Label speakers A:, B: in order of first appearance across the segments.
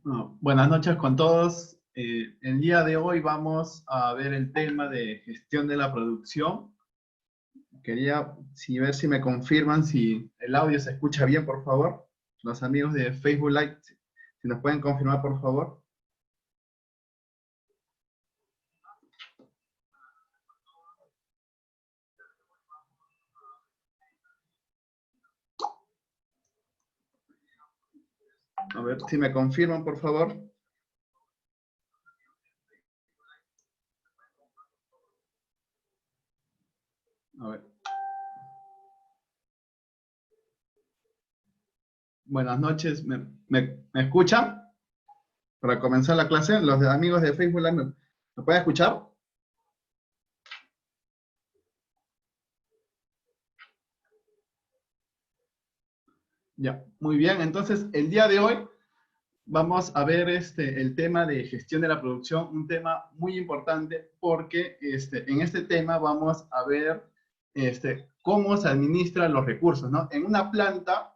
A: Bueno, buenas noches con todos. El día de hoy vamos a ver el tema de gestión de la producción. Quería ver si me confirman si el audio se escucha bien, por favor. Los amigos de Facebook Live, si nos pueden confirmar, por favor. A ver si me confirman, por favor. A ver. Buenas noches. ¿Me escuchan? Para comenzar la clase, los amigos de Facebook Live, ¿me pueden escuchar? Ya, muy bien. Entonces, el día de hoy vamos a ver el tema de gestión de la producción, un tema muy importante porque en este tema vamos a ver cómo se administran los recursos, ¿no? En una planta,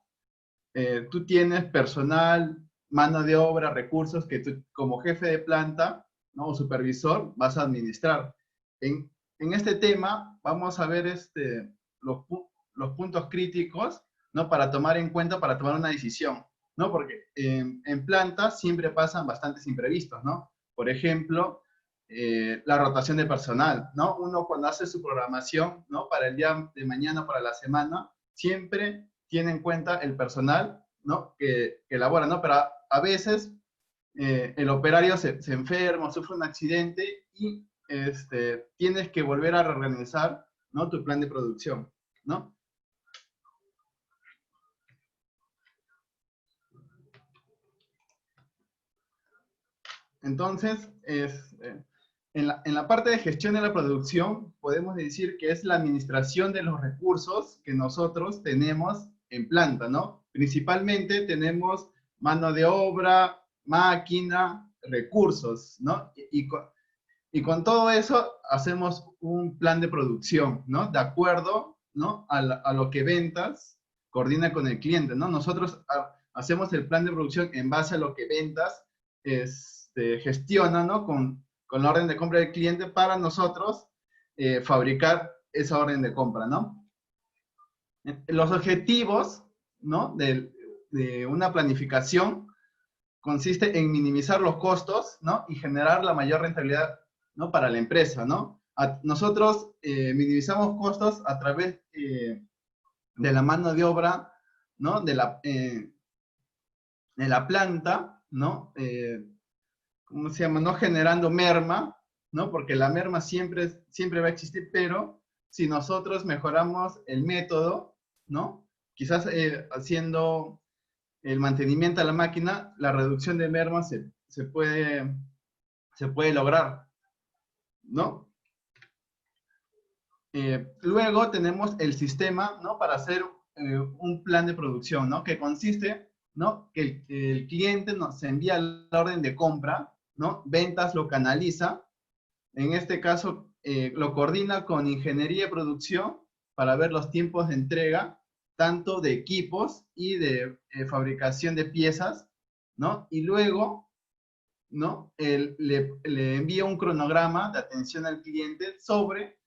A: tú tienes personal, mano de obra, recursos que tú como jefe de planta, ¿no? O supervisor vas a administrar. En este tema vamos a ver los, los puntos críticos, ¿no? Para tomar en cuenta, para tomar una decisión. ¿No? Porque en plantas siempre pasan bastantes imprevistos, ¿no? Por ejemplo, la rotación de personal, ¿no? Uno cuando hace su programación, ¿no? Para el día de mañana, para la semana, siempre tiene en cuenta el personal, ¿no? Que elabora, ¿no? Pero a veces el operario se enferma, sufre un accidente y tienes que volver a reorganizar, ¿no? Tu plan de producción, ¿no? Entonces, en la parte de gestión de la producción, podemos decir que es la administración de los recursos que nosotros tenemos en planta, ¿no? Principalmente tenemos mano de obra, máquina, recursos, ¿no? Y con todo eso hacemos un plan de producción, ¿no? De acuerdo, ¿no? A lo que ventas coordina con el cliente, ¿no? Nosotros hacemos el plan de producción en base a lo que ventas gestiona, ¿no? Con la orden de compra del cliente para nosotros fabricar esa orden de compra, ¿no? Los objetivos, ¿no? De una planificación consiste en minimizar los costos, ¿no? Y generar la mayor rentabilidad, ¿no? Para la empresa, ¿no? Nosotros minimizamos costos a través de la mano de obra, ¿no? De la planta, ¿no? ¿Cómo se llama? No generando merma, ¿no? Porque la merma siempre va a existir, pero si nosotros mejoramos el método, ¿no? Quizás haciendo el mantenimiento a la máquina, la reducción de merma se puede lograr, ¿no? Luego tenemos el sistema, ¿no? Para hacer un plan de producción, ¿no? Que consiste, ¿no? Que el cliente nos envía la orden de compra, ¿no? Ventas lo canaliza. En este caso, lo coordina con ingeniería de producción para ver los tiempos de entrega, tanto de equipos y de fabricación de piezas, ¿no? Y luego, ¿no? Le envía un cronograma de atención al cliente sobre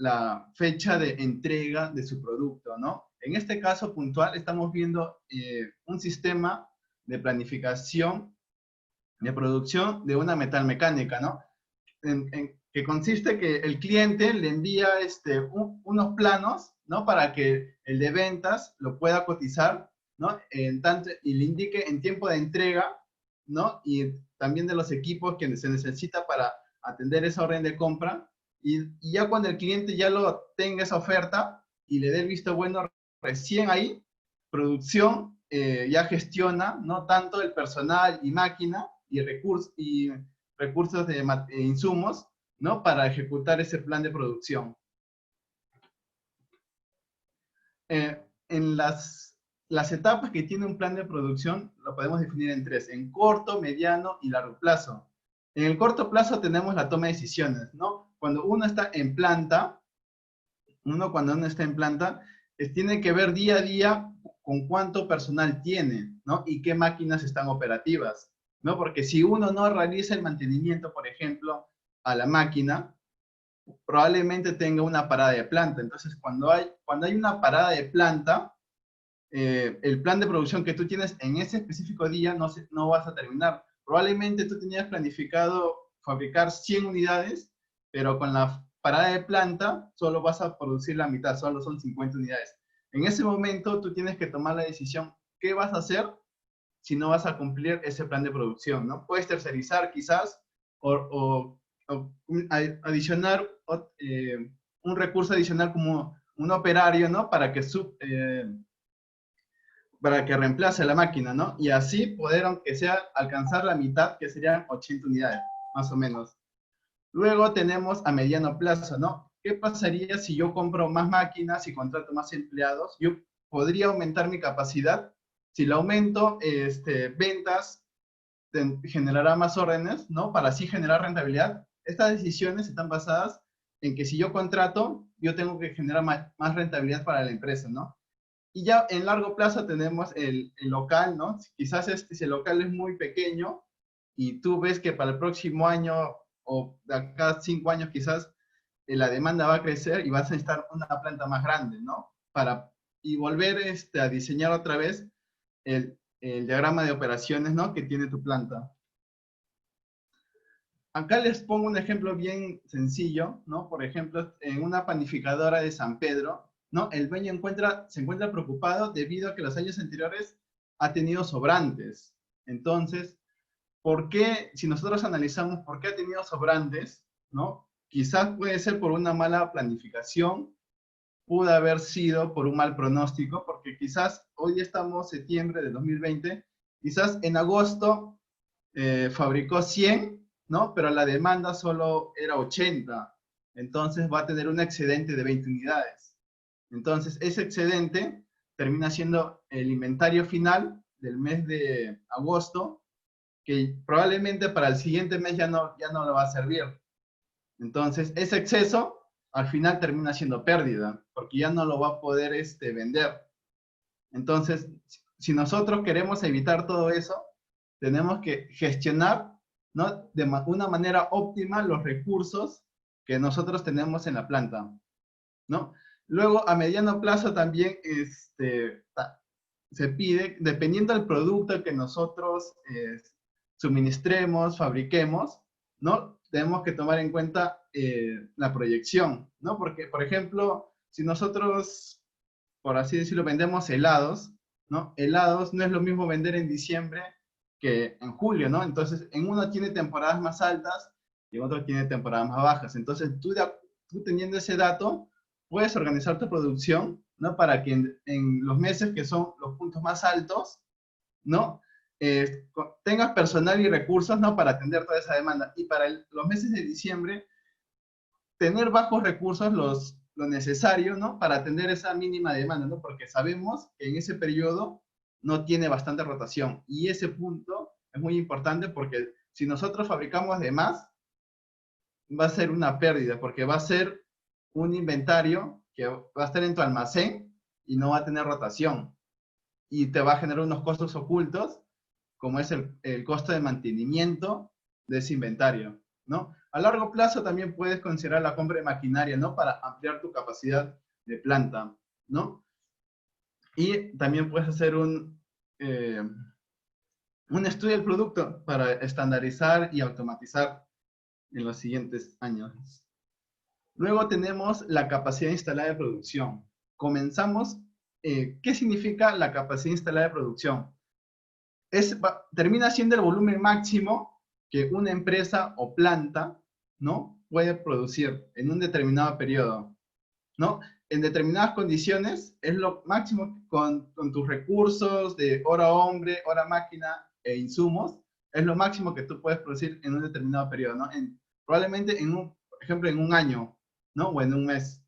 A: la fecha de entrega de su producto, ¿no? En este caso puntual estamos viendo un sistema de planificación de producción de una metalmecánica, ¿no? Que consiste que el cliente le envía unos planos, ¿no? Para que el de ventas lo pueda cotizar, ¿no? Y le indique en tiempo de entrega, ¿no? Y también de los equipos que se necesita para atender esa orden de compra. Y ya cuando el cliente ya lo tenga esa oferta y le dé el visto bueno, recién ahí, producción ya gestiona, ¿no? Tanto el personal y máquina y recursos de insumos, ¿no? Para ejecutar ese plan de producción. En las etapas que tiene un plan de producción lo podemos definir en tres, en corto, mediano y largo plazo. En el corto plazo tenemos la toma de decisiones, ¿no? Cuando uno está en planta, tiene que ver día a día con cuánto personal tiene, ¿no? Y qué máquinas están operativas, ¿no? Porque si uno no realiza el mantenimiento, por ejemplo, a la máquina, probablemente tenga una parada de planta. Entonces, cuando hay una parada de planta, el plan de producción que tú tienes en ese específico día no vas a terminar. Probablemente tú tenías planificado fabricar 100 unidades, pero con la parada de planta solo vas a producir la mitad, solo son 50 unidades. En ese momento tú tienes que tomar la decisión, ¿qué vas a hacer si no vas a cumplir ese plan de producción? ¿No? Puedes tercerizar quizás o adicionar un recurso adicional como un operario, ¿no? Para que reemplace la máquina, ¿no? Y así poder, aunque sea, alcanzar la mitad, que serían 80 unidades, más o menos. Luego tenemos a mediano plazo, ¿no? ¿Qué pasaría si yo compro más máquinas y contrato más empleados? Yo podría aumentar mi capacidad. Si lo aumento, ventas, generará más órdenes, ¿no? Para así generar rentabilidad. Estas decisiones están basadas en que si yo contrato, yo tengo que generar más rentabilidad para la empresa, ¿no? Y ya en largo plazo tenemos el local, ¿no? Quizás si el local es muy pequeño y tú ves que para el próximo año o de acá a 5 años quizás la demanda va a crecer y vas a necesitar una planta más grande, ¿no? Y volver a diseñar otra vez el diagrama de operaciones, ¿no? Que tiene tu planta. Acá les pongo un ejemplo bien sencillo, ¿no? Por ejemplo, en una panificadora de San Pedro, ¿no? El dueño se encuentra preocupado debido a que los años anteriores ha tenido sobrantes. Entonces, ¿por qué, si nosotros analizamos por qué ha tenido sobrantes, ¿no? Quizás puede ser por una mala planificación, pudo haber sido por un mal pronóstico, porque quizás hoy estamos septiembre de 2020, quizás en agosto fabricó 100, ¿no? Pero la demanda solo era 80. Entonces va a tener un excedente de 20 unidades. Entonces ese excedente termina siendo el inventario final del mes de agosto, que probablemente para el siguiente mes ya no lo va a servir. Entonces ese exceso al final termina siendo pérdida, porque ya no lo va a poder vender. Entonces, si nosotros queremos evitar todo eso, tenemos que gestionar, ¿no? De una manera óptima los recursos que nosotros tenemos en la planta, ¿no? Luego, a mediano plazo también se pide, dependiendo del producto que nosotros suministremos, fabriquemos, ¿no? Tenemos que tomar en cuenta la proyección, ¿no? Porque, por ejemplo, si nosotros, por así decirlo, vendemos helados, ¿no? Helados no es lo mismo vender en diciembre que en julio, ¿no? Entonces, en uno tiene temporadas más altas y en otro tiene temporadas más bajas. Entonces, tú teniendo ese dato, puedes organizar tu producción, ¿no? Para que en los meses que son los puntos más altos, ¿no? Tengas personal y recursos, ¿no? Para atender toda esa demanda. Y para los meses de diciembre, tener bajos recursos, lo necesario, ¿no? Para atender esa mínima demanda, ¿no? Porque sabemos que en ese periodo no tiene bastante rotación. Y ese punto es muy importante porque si nosotros fabricamos de más, va a ser una pérdida, porque va a ser un inventario que va a estar en tu almacén y no va a tener rotación. Y te va a generar unos costos ocultos, como es el costo de mantenimiento de ese inventario, ¿no? A largo plazo también puedes considerar la compra de maquinaria, ¿no? Para ampliar tu capacidad de planta, ¿no? Y también puedes hacer un estudio del producto para estandarizar y automatizar en los siguientes años. Luego tenemos la capacidad instalada de producción. Comenzamos, ¿qué significa la capacidad instalada de producción? Termina siendo el volumen máximo que una empresa o planta, ¿no? Puede producir en un determinado periodo, ¿no? En determinadas condiciones es lo máximo con tus recursos de hora hombre, hora máquina e insumos, es lo máximo que tú puedes producir en un determinado periodo, ¿no? Probablemente por ejemplo, en un año, ¿no? O en un mes.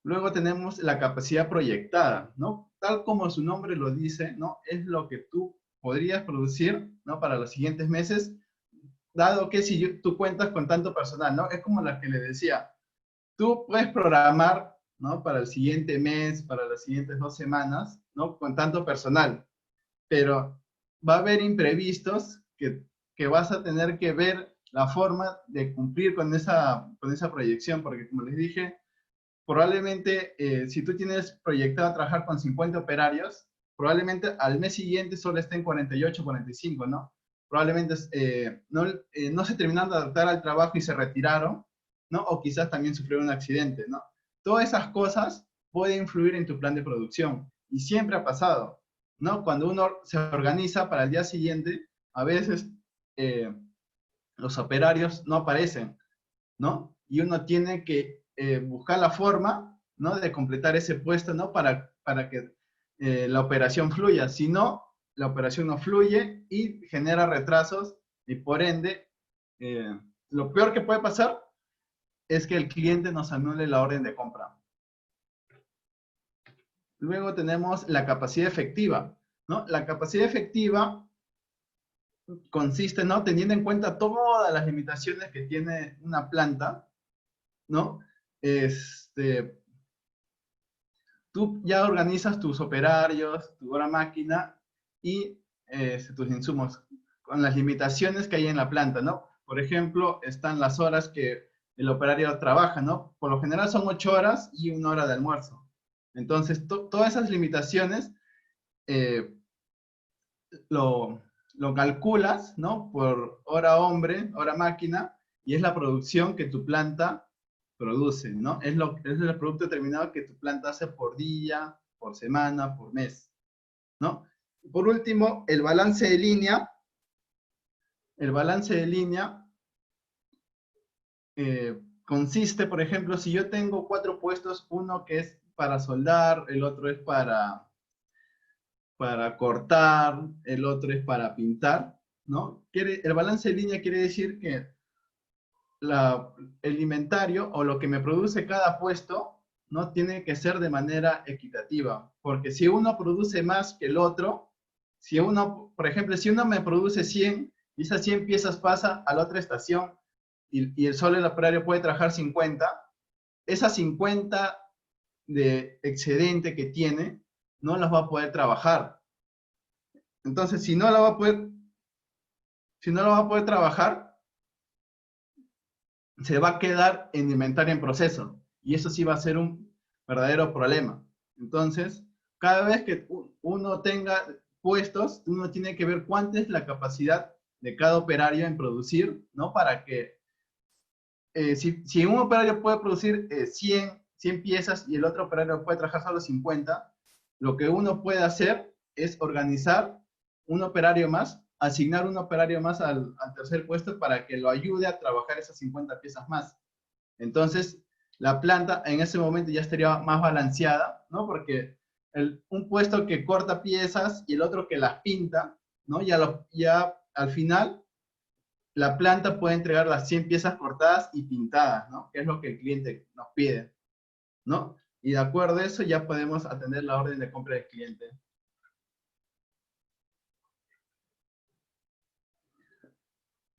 A: Luego tenemos la capacidad proyectada, ¿no? Tal como su nombre lo dice, ¿no? Es lo que tú podrías producir, ¿no? Para los siguientes meses, dado que si tú cuentas con tanto personal, ¿no? Es como la que le decía, tú puedes programar, ¿no? Para el siguiente mes, para las siguientes 2 semanas, ¿no? Con tanto personal, pero va a haber imprevistos que vas a tener que ver la forma de cumplir con esa proyección, porque como les dije, probablemente si tú tienes proyectado trabajar con 50 operarios, probablemente al mes siguiente solo estén 48, 45, ¿no? Probablemente no se terminaron de adaptar al trabajo y se retiraron, ¿no? O quizás también sufrieron un accidente, ¿no? Todas esas cosas pueden influir en tu plan de producción. Y siempre ha pasado, ¿no? Cuando uno se organiza para el día siguiente, a veces los operarios no aparecen, ¿no? Y uno tiene que buscar la forma, ¿no? De completar ese puesto, ¿no? Para que la operación fluya. Si no, la operación no fluye y genera retrasos y por ende, lo peor que puede pasar es que el cliente nos anule la orden de compra. Luego tenemos la capacidad efectiva, ¿no? La capacidad efectiva consiste, ¿no? Teniendo en cuenta todas las limitaciones que tiene una planta, ¿no? Tú ya organizas tus operarios, tu hora máquina y tus insumos con las limitaciones que hay en la planta, ¿no? Por ejemplo, están las horas que el operario trabaja, ¿no? Por lo general son 8 horas y 1 hora de almuerzo. Entonces, todas esas limitaciones eh, lo calculas, ¿no? Por hora hombre, hora máquina, y es la producción que tu planta produce, ¿no? Es el producto determinado que tu planta hace por día, por semana, por mes, ¿no? Por último, el balance de línea. El balance de línea consiste, por ejemplo, si yo tengo 4 puestos, uno que es para soldar, el otro es para cortar, el otro es para pintar, ¿no? El balance de línea quiere decir que el inventario o lo que me produce cada puesto no tiene que ser de manera equitativa, porque si uno produce más que el otro, si uno, por ejemplo, si uno me produce 100 y esas 100 piezas pasa a la otra estación y el operario puede trabajar 50, esas 50 de excedente que tiene no las va a poder trabajar. Entonces, si no la va a poder trabajar, se va a quedar en inventario en proceso. Y eso sí va a ser un verdadero problema. Entonces, cada vez que uno tenga puestos, uno tiene que ver cuánta es la capacidad de cada operario en producir, ¿no? Para que, si un operario puede producir 100 piezas y el otro operario puede trabajar solo 50, lo que uno puede hacer es organizar un operario más, asignar un operario más al tercer puesto para que lo ayude a trabajar esas 50 piezas más. Entonces, la planta en ese momento ya estaría más balanceada, ¿no? Porque un puesto que corta piezas y el otro que las pinta, ¿no? Ya al final, la planta puede entregar las 100 piezas cortadas y pintadas, ¿no? Que es lo que el cliente nos pide, ¿no? Y de acuerdo a eso ya podemos atender la orden de compra del cliente.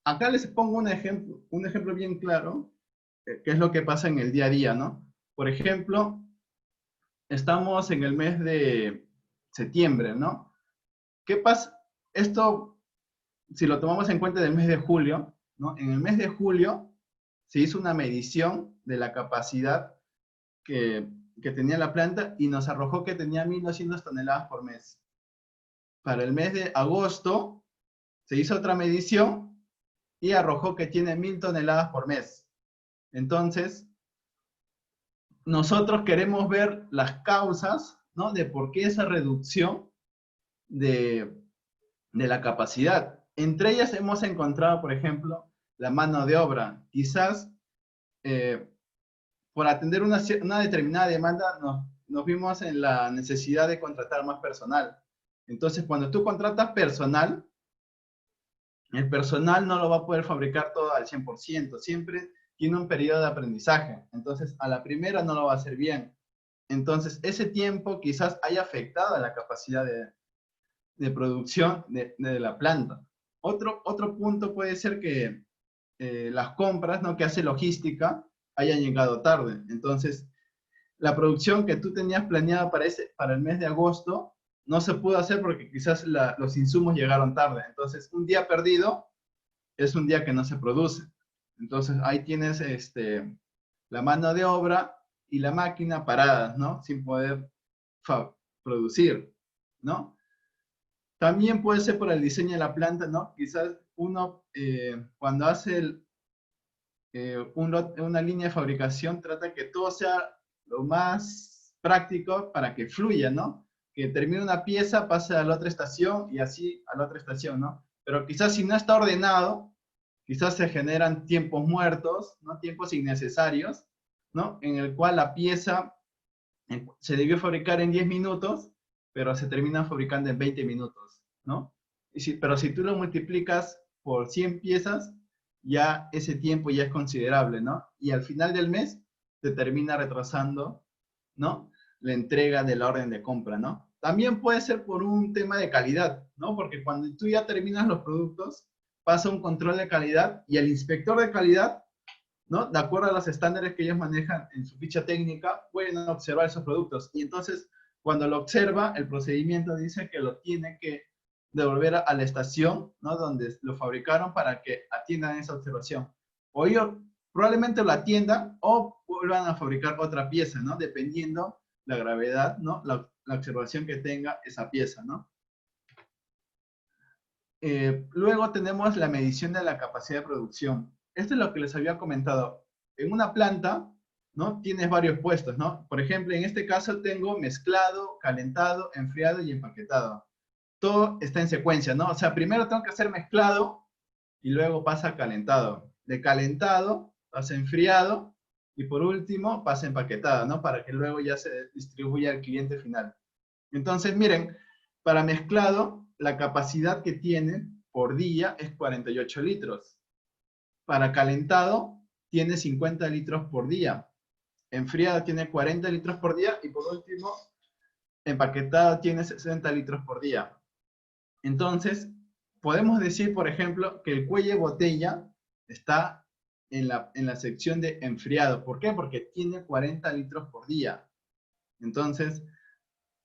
A: Acá les pongo un ejemplo bien claro, que es lo que pasa en el día a día, ¿no? Por ejemplo, estamos en el mes de septiembre, ¿no? ¿Qué pasa? Esto, si lo tomamos en cuenta del mes de julio, ¿no? En el mes de julio se hizo una medición de la capacidad que tenía la planta y nos arrojó que tenía 1.200 toneladas por mes. Para el mes de agosto se hizo otra medición y arrojó que tiene 1.000 toneladas por mes. Entonces, nosotros queremos ver las causas, ¿no? De por qué esa reducción de la capacidad. Entre ellas hemos encontrado, por ejemplo, la mano de obra. Quizás por atender una determinada demanda nos vimos en la necesidad de contratar más personal. Entonces, cuando tú contratas personal, el personal no lo va a poder fabricar todo al 100%, siempre tiene un periodo de aprendizaje. Entonces, a la primera no lo va a hacer bien. Entonces, ese tiempo quizás haya afectado a la capacidad de producción de la planta. Otro punto puede ser que las compras, ¿no? Que hace logística hayan llegado tarde. Entonces, la producción que tú tenías planeada para el mes de agosto no se pudo hacer porque quizás los insumos llegaron tarde. Entonces, un día perdido es un día que no se produce. Entonces, ahí tienes la mano de obra y la máquina paradas, ¿no? Sin poder producir, ¿no? También puede ser por el diseño de la planta, ¿no? Quizás uno, cuando hace una línea de fabricación, trata que todo sea lo más práctico para que fluya, ¿no? Que termine una pieza, pase a la otra estación y así a la otra estación, ¿no? Pero quizás si no está ordenado, quizás se generan tiempos muertos, ¿no? Tiempos innecesarios, ¿no? En el cual la pieza se debió fabricar en 10 minutos, pero se termina fabricando en 20 minutos, ¿no? Pero si tú lo multiplicas por 100 piezas, ya ese tiempo ya es considerable, ¿no? Y al final del mes te termina retrasando, ¿no? La entrega de la orden de compra, ¿no? También puede ser por un tema de calidad, ¿no? Porque cuando tú ya terminas los productos, pasa un control de calidad y el inspector de calidad, ¿no? De acuerdo a los estándares que ellos manejan en su ficha técnica, pueden observar esos productos. Y entonces, cuando lo observa, el procedimiento dice que lo tiene que devolver a la estación, ¿no? Donde lo fabricaron para que atiendan esa observación. O ellos probablemente lo atiendan o vuelvan a fabricar otra pieza, ¿no? Dependiendo la gravedad, ¿no? La observación que tenga esa pieza, ¿no? Luego tenemos la medición de la capacidad de producción. Esto es lo que les había comentado. En una planta, ¿no? Tienes varios puestos, ¿no? Por ejemplo, en este caso tengo mezclado, calentado, enfriado y empaquetado. Todo está en secuencia, ¿no? O sea, primero tengo que hacer mezclado y luego pasa a calentado. De calentado pasa a enfriado y por último pasa a empaquetado, ¿no? Para que luego ya se distribuya al cliente final. Entonces, miren, para mezclado, la capacidad que tiene por día es 48 litros. Para calentado, tiene 50 litros por día. Enfriado tiene 40 litros por día. Y por último, empaquetado tiene 60 litros por día. Entonces, podemos decir, por ejemplo, que el cuello de botella está en la sección de enfriado. ¿Por qué? Porque tiene 40 litros por día. Entonces,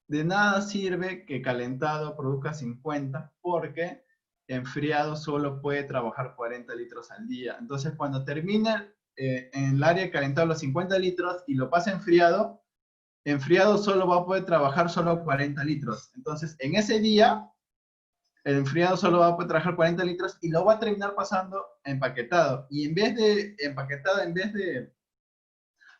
A: de nada sirve que calentado produzca 50 porque enfriado solo puede trabajar 40 litros al día. Entonces, cuando termine en el área de calentado los 50 litros y lo pase enfriado, enfriado solo va a poder trabajar solo 40 litros. Entonces, en ese día, el enfriado solo va a poder trabajar 40 litros y lo va a terminar pasando empaquetado. Y en vez de empaquetado, en vez de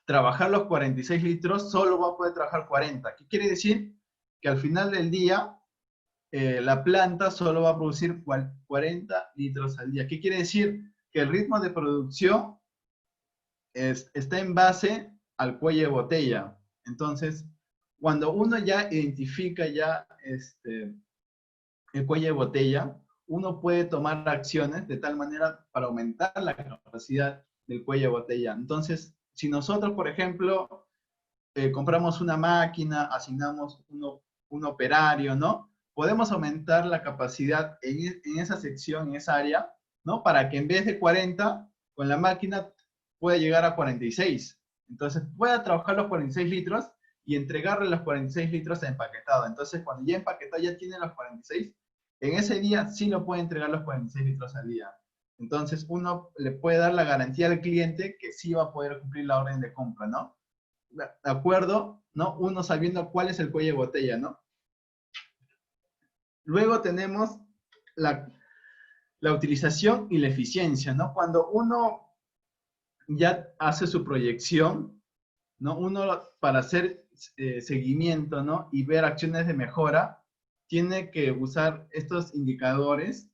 A: trabajar los 46 litros, solo va a poder trabajar 40. ¿Qué quiere decir? Que al final del día, la planta solo va a producir 40 litros al día. ¿Qué quiere decir? Que el ritmo de producción está en base al cuello de botella. Entonces, cuando uno ya identifica ya el cuello de botella, uno puede tomar acciones de tal manera para aumentar la capacidad del cuello de botella. Entonces, si nosotros, por ejemplo, compramos una máquina, asignamos un operario, ¿no? Podemos aumentar la capacidad en esa sección, en esa área, ¿no? Para que en vez de 40, con la máquina pueda llegar a 46. Entonces, pueda trabajar los 46 litros y entregarle los 46 litros a empaquetado. Entonces, cuando ya empaquetado ya tiene los 46, en ese día sí lo puede entregar los 46 litros al día. Entonces, uno le puede dar la garantía al cliente que sí va a poder cumplir la orden de compra, ¿no? De acuerdo, ¿no? Uno sabiendo cuál es el cuello de botella, ¿no? Luego tenemos la utilización y la eficiencia, ¿no? Cuando uno ya hace su proyección, ¿no? Uno para hacer seguimiento, ¿no? Y ver acciones de mejora, tiene que usar estos indicadores,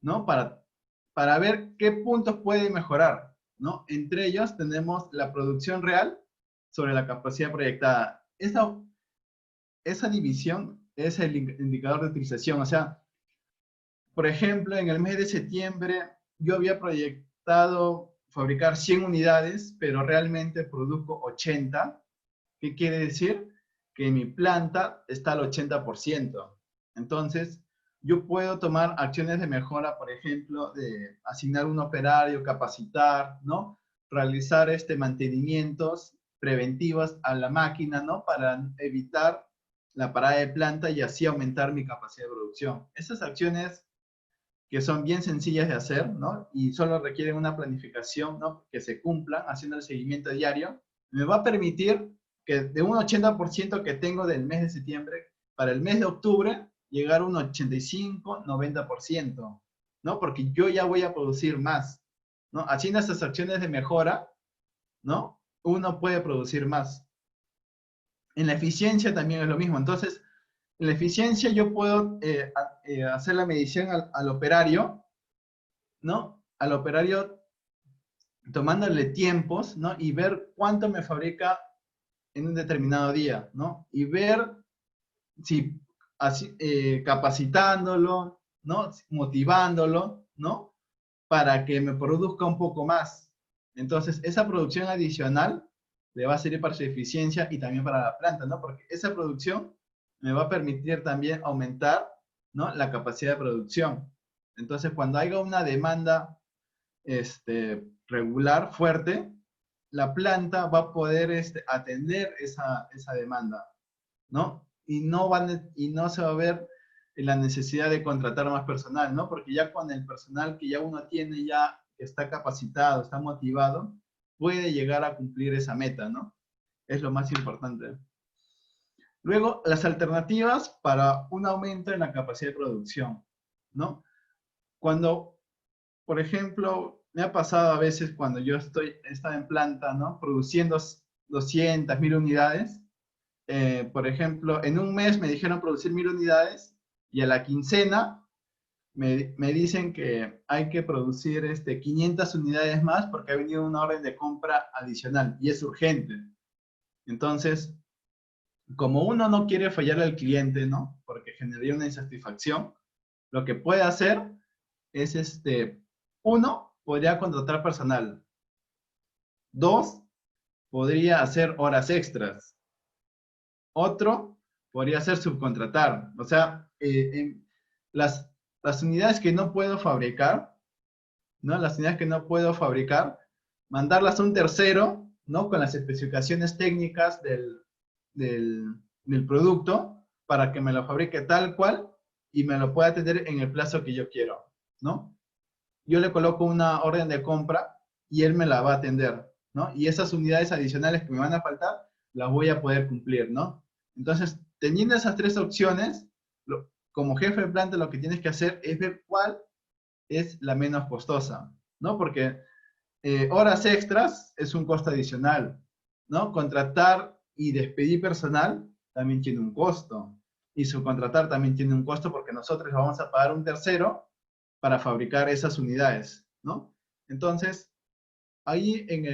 A: ¿no? Para ver qué puntos puede mejorar, ¿no? Entre ellos tenemos la producción real sobre la capacidad proyectada. Esa división es el indicador de utilización. O sea, por ejemplo, en el mes de septiembre yo había proyectado fabricar 100 unidades, pero realmente produzco 80. ¿Qué quiere decir? Que mi planta está al 80%. Entonces, yo puedo tomar acciones de mejora, por ejemplo, de asignar un operario, capacitar, ¿no? Realizar mantenimientos preventivos a la máquina, ¿no? Para evitar la parada de planta y así aumentar mi capacidad de producción. Esas acciones que son bien sencillas de hacer, ¿no? Y solo requieren una planificación, ¿no? Que se cumplan haciendo el seguimiento diario, me va a permitir que de un 80% que tengo del mes de septiembre, para el mes de octubre, llegar a un 85-90%, ¿no? Porque yo ya voy a producir más, ¿no? Haciendo esas acciones de mejora, ¿no? Uno puede producir más. En la eficiencia también es lo mismo. Entonces, en la eficiencia yo puedo hacer la medición al operario, ¿no? Al operario tomándole tiempos, ¿no? Y ver cuánto me fabrica en un determinado día, ¿no? Y ver si así, capacitándolo, ¿no? Motivándolo, ¿no? Para que me produzca un poco más. Entonces, esa producción adicional le va a servir para su eficiencia y también para la planta, ¿no? Porque esa producción me va a permitir también aumentar, ¿no? La capacidad de producción. Entonces, cuando haya una demanda regular, fuerte, la planta va a poder atender esa demanda, ¿no? Y no se va a ver la necesidad de contratar más personal, ¿no? Porque ya con el personal que ya uno tiene, ya está capacitado, está motivado, puede llegar a cumplir esa meta, ¿no? Es lo más importante. Luego, las alternativas para un aumento en la capacidad de producción, ¿no? Cuando, por ejemplo, me ha pasado a veces cuando yo estaba en planta, ¿no? Produciendo 200, 1000 unidades, por ejemplo, en un mes me dijeron producir 1000 unidades y a la quincena me dicen que hay que producir 500 unidades más porque ha venido una orden de compra adicional y es urgente. Entonces, como uno no quiere fallarle al cliente, ¿no? Porque generaría una insatisfacción, lo que puede hacer es, uno, podría contratar personal. Dos, podría hacer horas extras. Otro podría ser subcontratar. O sea, las unidades que no puedo fabricar, ¿no? Las unidades que no puedo fabricar, mandarlas a un tercero, ¿no? Con las especificaciones técnicas del producto para que me lo fabrique tal cual y me lo pueda atender en el plazo que yo quiero, ¿no? Yo le coloco una orden de compra y él me la va a atender, ¿no? Y esas unidades adicionales que me van a faltar, las voy a poder cumplir, ¿no? Entonces, teniendo esas tres opciones, como jefe de planta lo que tienes que hacer es ver cuál es la menos costosa, ¿no? Porque horas extras es un costo adicional, ¿no? Contratar y despedir personal también tiene un costo. Y subcontratar también tiene un costo porque nosotros le vamos a pagar un tercero para fabricar esas unidades, ¿no? Entonces, ahí en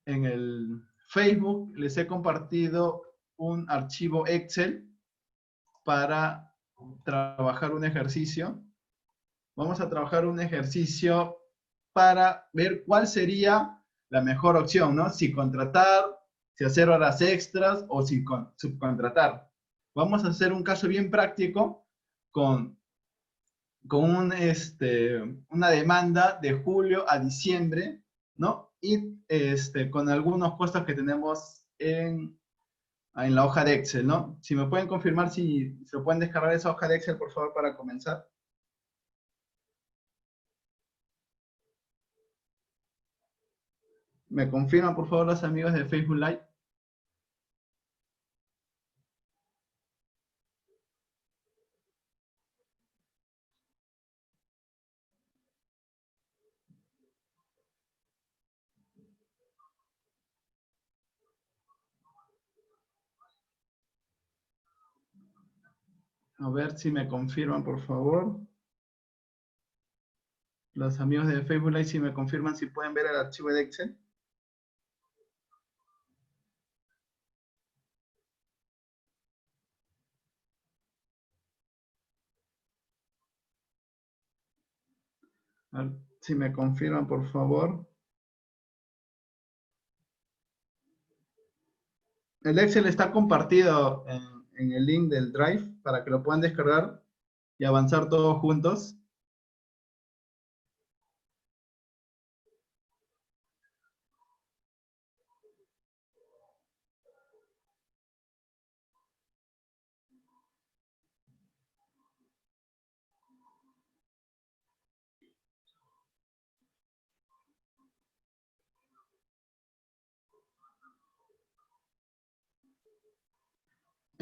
A: el Facebook les he compartido un archivo Excel para trabajar un ejercicio. Vamos a trabajar un ejercicio para ver cuál sería la mejor opción, ¿no? Si contratar, si hacer horas extras o si subcontratar. Vamos a hacer un caso bien práctico con una demanda de julio a diciembre, ¿no? Y con algunos costos que tenemos en la hoja de Excel, ¿no? Si me pueden confirmar si se pueden descargar esa hoja de Excel, por favor, para comenzar. ¿Me confirman, por favor, los amigos de Facebook Live? A ver si me confirman, por favor. Los amigos de Facebook Live, si me confirman si pueden ver el archivo de Excel. A ver si me confirman, por favor. El Excel está compartido en el link del Drive para que lo puedan descargar y avanzar todos juntos.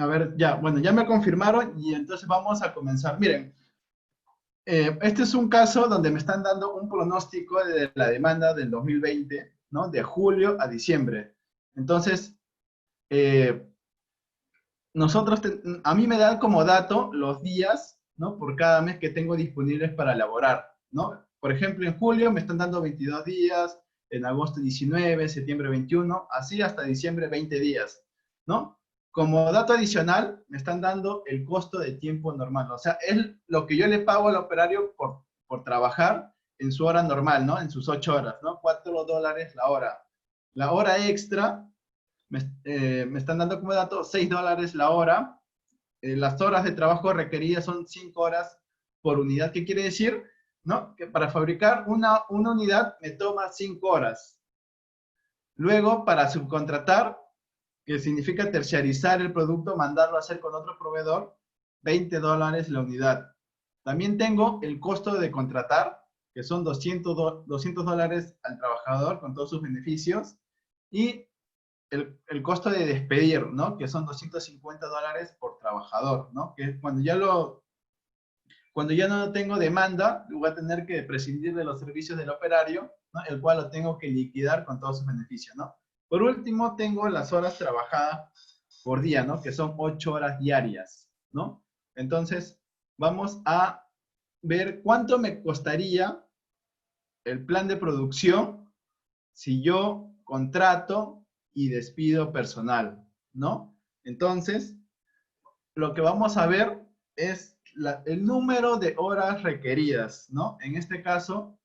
A: A ver, ya, bueno, ya me confirmaron y entonces vamos a comenzar. Miren, este es un caso donde me están dando un pronóstico de la demanda del 2020, ¿no? De julio a diciembre. Entonces, eh, a mí me dan como dato los días, ¿no? Por cada mes que tengo disponibles para elaborar, ¿no? Por ejemplo, en julio me están dando 22 días, en agosto 19, septiembre 21, así hasta diciembre 20 días, ¿no? Como dato adicional, me están dando el costo de tiempo normal, o sea, es lo que yo le pago al operario por trabajar en su hora normal, ¿no? En sus 8 horas, ¿no? $4 la hora. La hora extra me están dando como dato $6 la hora. Las horas de trabajo requeridas son 5 horas por unidad. ¿Qué quiere decir? ¿No? Que para fabricar una unidad me toma 5 horas. Luego, para subcontratar, que significa terciarizar el producto, mandarlo a hacer con otro proveedor, $20 la unidad. También tengo el costo de contratar, que son $200 al trabajador con todos sus beneficios, y el costo de despedir, ¿no? Que son $250 por trabajador, ¿no? Que cuando ya no tengo demanda, voy a tener que prescindir de los servicios del operario, ¿no? El cual lo tengo que liquidar con todos sus beneficios, ¿no? Por último, tengo las horas trabajadas por día, ¿no? Que son 8 horas diarias, ¿no? Entonces, vamos a ver cuánto me costaría el plan de producción si yo contrato y despido personal, ¿no? Entonces, lo que vamos a ver es el número de horas requeridas, ¿no? En este caso,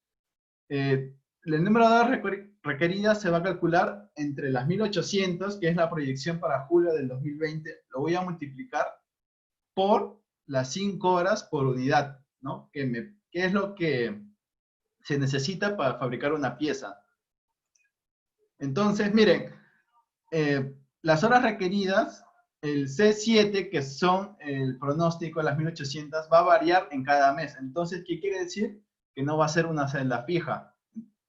A: el número de horas requeridas se va a calcular entre las 1800, que es la proyección para julio del 2020, lo voy a multiplicar por las 5 horas por unidad, ¿no? Que es lo que se necesita para fabricar una pieza. Entonces, miren, las horas requeridas, el C7, que son el pronóstico, las 1800, va a variar en cada mes. Entonces, ¿qué quiere decir? Que no va a ser una celda fija.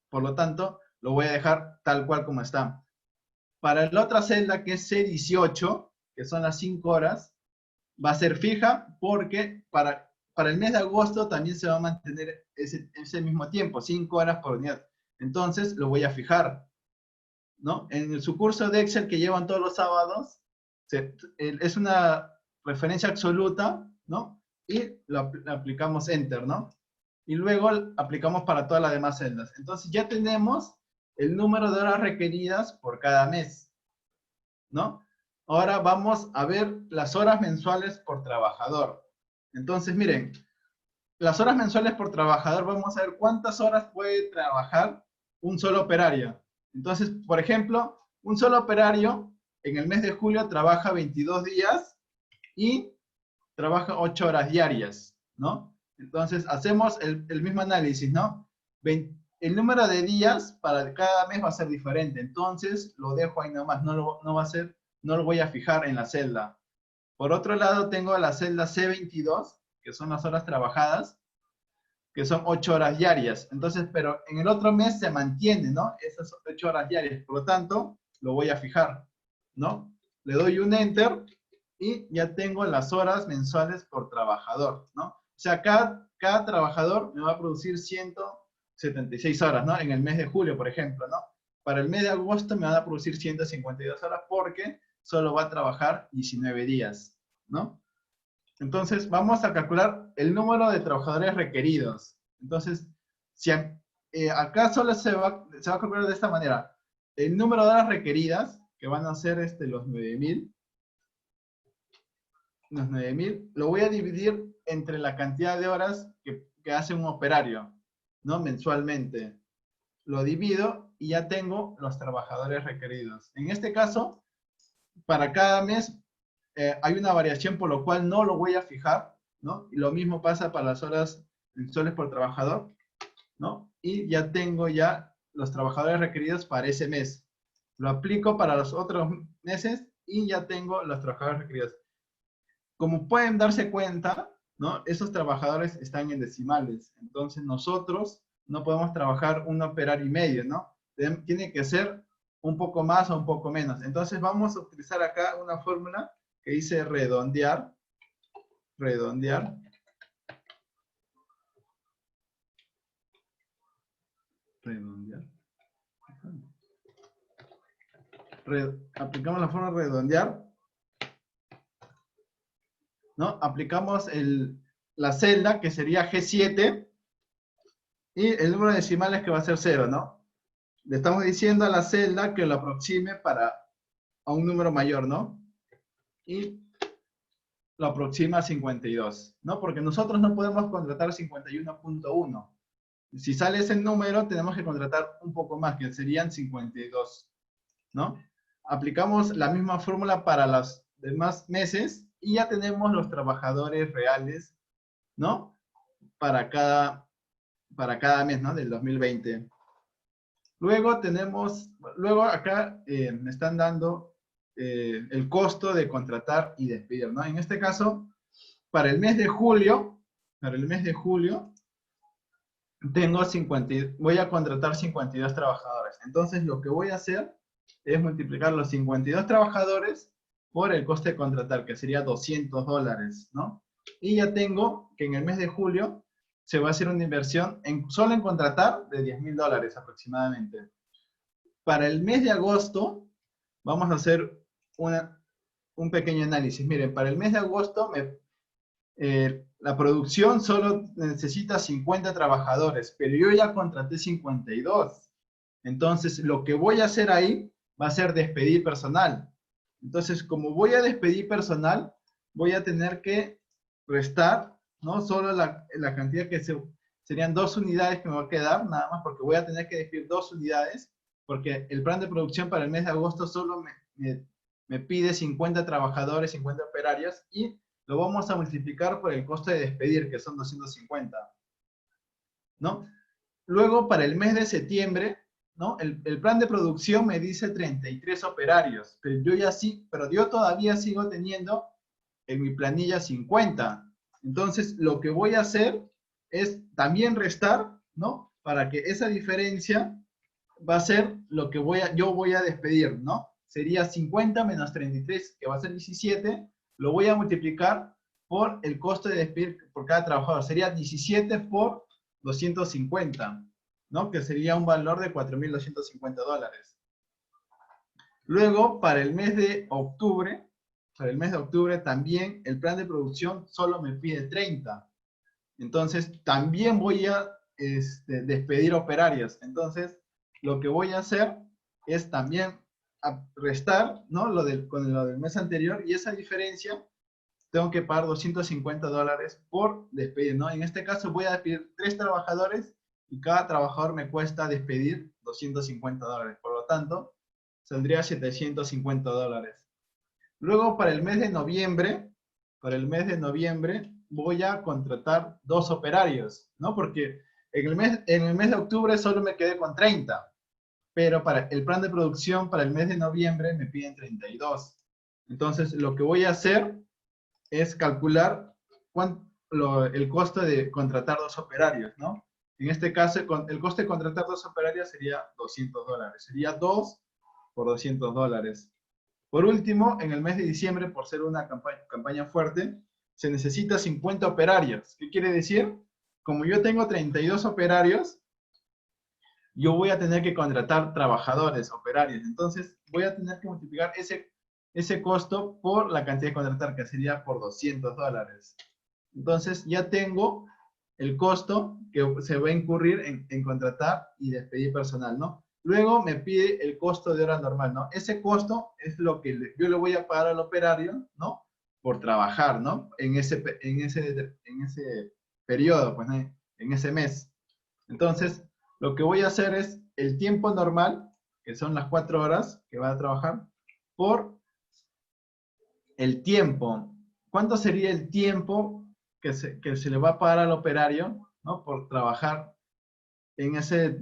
A: Por lo tanto, lo voy a dejar tal cual como está. Para la otra celda, que es C18, que son las 5 horas, va a ser fija porque para el mes de agosto también se va a mantener ese mismo tiempo, 5 horas por unidad. Entonces, lo voy a fijar, ¿no? En su curso de Excel que llevan todos los sábados, es una referencia absoluta, ¿no? Y lo aplicamos Enter, ¿no? Y luego aplicamos para todas las demás celdas. Entonces ya tenemos el número de horas requeridas por cada mes, ¿no? Ahora vamos a ver las horas mensuales por trabajador. Entonces, miren, las horas mensuales por trabajador, vamos a ver cuántas horas puede trabajar un solo operario. Entonces, por ejemplo, un solo operario en el mes de julio trabaja 22 días y trabaja 8 horas diarias, ¿no? Entonces, hacemos el mismo análisis, ¿no? El número de días para cada mes va a ser diferente, entonces lo dejo ahí nomás, no lo voy a fijar en la celda. Por otro lado, tengo la celda C22, que son las horas trabajadas, que son 8 horas diarias. Entonces, pero en el otro mes se mantiene, ¿no? Esas 8 horas diarias. Por lo tanto, lo voy a fijar, ¿no? Le doy un Enter y ya tengo las horas mensuales por trabajador, ¿no? O sea, cada trabajador me va a producir 176 horas, ¿no? En el mes de julio, por ejemplo, ¿no? Para el mes de agosto me van a producir 152 horas porque solo va a trabajar 19 días, ¿no? Entonces, vamos a calcular el número de trabajadores requeridos. Entonces, si acá solo se va a calcular de esta manera. El número de horas requeridas, que van a ser los 9000, lo voy a dividir entre la cantidad de horas que hace un operario, ¿no? Mensualmente. Lo divido y ya tengo los trabajadores requeridos. En este caso, para cada mes hay una variación por lo cual no lo voy a fijar, ¿no? Y lo mismo pasa para las horas mensuales por trabajador, ¿no? Y ya tengo ya los trabajadores requeridos para ese mes. Lo aplico para los otros meses y ya tengo los trabajadores requeridos. Como pueden darse cuenta, ¿no? Esos trabajadores están en decimales. Entonces nosotros no podemos trabajar un operario y medio, ¿no? Tiene que ser un poco más o un poco menos. Entonces vamos a utilizar acá una fórmula que dice redondear, redondear, redondear. Aplicamos la forma de redondear, ¿no? Aplicamos la celda, que sería G7, y el número de decimales que va a ser 0, ¿no? Le estamos diciendo a la celda que lo aproxime a un número mayor, ¿no? Y lo aproxima a 52, ¿no? Porque nosotros no podemos contratar 51.1. Si sale ese número, tenemos que contratar un poco más, que serían 52, ¿no? Aplicamos la misma fórmula para los demás meses y ya tenemos los trabajadores reales, ¿no? Para cada mes, ¿no? Del 2020. Luego acá me están dando el costo de contratar y despedir, ¿no? En este caso, para el mes de julio, voy a contratar 52 trabajadores. Entonces, lo que voy a hacer es multiplicar los 52 trabajadores por el coste de contratar, que sería $200, ¿no? Y ya tengo que en el mes de julio se va a hacer una inversión solo en contratar de $10.000 aproximadamente. Para el mes de agosto, vamos a hacer un pequeño análisis. Miren, para el mes de agosto, la producción solo necesita 50 trabajadores, pero yo ya contraté 52. Entonces, lo que voy a hacer ahí va a ser despedir personal. Entonces, como voy a despedir personal, voy a tener que restar, ¿no? Solo la cantidad que serían 2 unidades que me va a quedar, nada más, porque voy a tener que despedir 2 unidades, porque el plan de producción para el mes de agosto solo me pide 50 trabajadores, 50 operarios, y lo vamos a multiplicar por el costo de despedir, que son 250, ¿no? Luego, para el mes de septiembre, ¿no? El plan de producción me dice 33 operarios, pero yo todavía sigo teniendo en mi planilla 50. Entonces, lo que voy a hacer es también restar, ¿no? Para que esa diferencia va a ser lo que yo voy a despedir, ¿no? Sería 50 menos 33, que va a ser 17, lo voy a multiplicar por el costo de despedir por cada trabajador. Sería 17 por 250, ¿no? Que sería un valor de $4.250. Luego, para el mes de octubre, también el plan de producción solo me pide 30. Entonces, también voy a despedir operarios. Entonces, lo que voy a hacer es también restar, ¿no? Con lo del mes anterior, y esa diferencia tengo que pagar $250 por despedir, ¿no? En este caso voy a despedir 3 trabajadores y cada trabajador me cuesta despedir $250. Por lo tanto, saldría $750. Luego, para el mes de noviembre, voy a contratar 2 operarios, ¿no? Porque en el mes de octubre solo me quedé con 30, pero para el plan de producción para el mes de noviembre me piden 32. Entonces, lo que voy a hacer es calcular el costo de contratar 2 operarios, ¿no? En este caso, el coste de contratar 2 operarios sería $200. Sería 2 por $200. Por último, en el mes de diciembre, por ser una campaña fuerte, se necesita 50 operarios. ¿Qué quiere decir? Como yo tengo 32 operarios, yo voy a tener que contratar trabajadores, operarios. Entonces, voy a tener que multiplicar ese costo por la cantidad de contratar, que sería por $200. Entonces, ya tengo el costo que se va a incurrir en contratar y despedir personal, ¿no? Luego me pide el costo de hora normal, ¿no? Ese costo es lo que yo le voy a pagar al operario, ¿no? Por trabajar, ¿no? En ese periodo, pues, ¿no? En ese mes. Entonces, lo que voy a hacer es el tiempo normal, que son las 4 horas que va a trabajar, por el tiempo. ¿Cuánto sería el tiempo que se le va a pagar al operario, ¿no? Por trabajar en ese